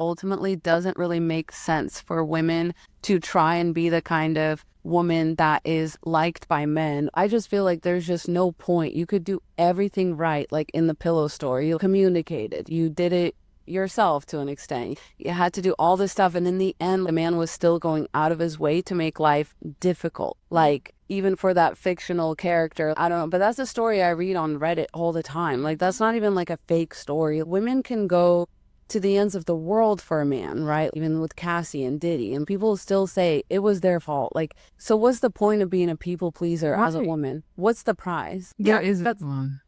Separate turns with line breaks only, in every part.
ultimately doesn't really make sense for women to try and be the kind of woman that is liked by men. I just feel like there's just no point. You could do everything right, like in the pillow store. You communicated, you did it yourself to an extent. You had to do all this stuff, and in the end, the man was still going out of his way to make life difficult. Like, even for that fictional character, I don't know, but that's a story I read on Reddit all the time. Like, that's not even like a fake story. Women can go to the ends of the world for a man, right? Even with Cassie and Diddy, and people still say it was their fault. Like, so what's the point of being a people pleaser as a woman? What's the prize?
Yeah, that's one.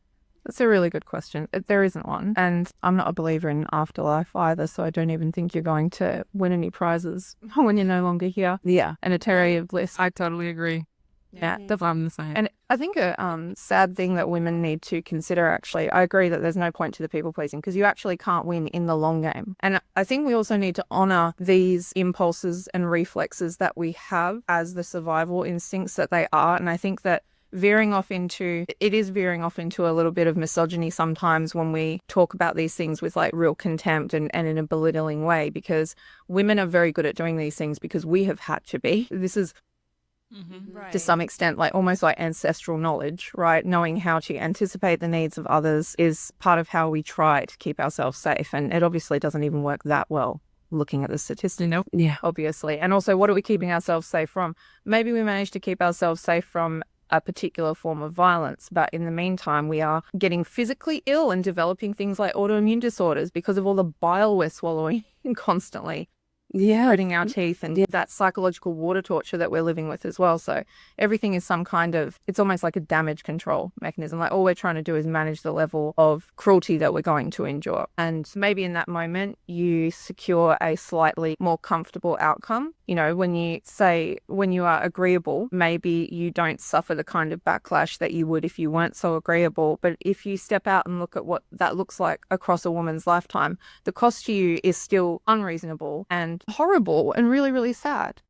That's a really good question. There isn't one. And I'm not a believer in afterlife either, so I don't even think you're going to win any prizes when you're no longer here.
Yeah.
And a terror of bliss.
I totally agree.
Yeah,
I'm the same.
And I think a sad thing that women need to consider, actually, I agree that there's no point to the people pleasing because you actually can't win in the long game. And I think we also need to honor these impulses and reflexes that we have as the survival instincts that they are. And I think that veering off into a little bit of misogyny sometimes when we talk about these things with like real contempt and in a belittling way, because women are very good at doing these things because we have had to be. This is to some extent like almost like ancestral knowledge, right? Knowing how to anticipate the needs of others is part of how we try to keep ourselves safe, and it obviously doesn't even work that well looking at the statistics.
Nope.
Yeah.
Obviously. And also, what are we keeping ourselves safe from? Maybe we managed to keep ourselves safe from a particular form of violence, but in the meantime we are getting physically ill and developing things like autoimmune disorders because of all the bile we're swallowing constantly. Gritting our teeth, and that psychological water torture that we're living with as well. So everything is some kind of, it's almost like a damage control mechanism. Like all we're trying to do is manage the level of cruelty that we're going to endure. And maybe in that moment you secure a slightly more comfortable outcome. You know, when you are agreeable, maybe you don't suffer the kind of backlash that you would if you weren't so agreeable. But if you step out and look at what that looks like across a woman's lifetime, the cost to you is still unreasonable and horrible and really, really sad.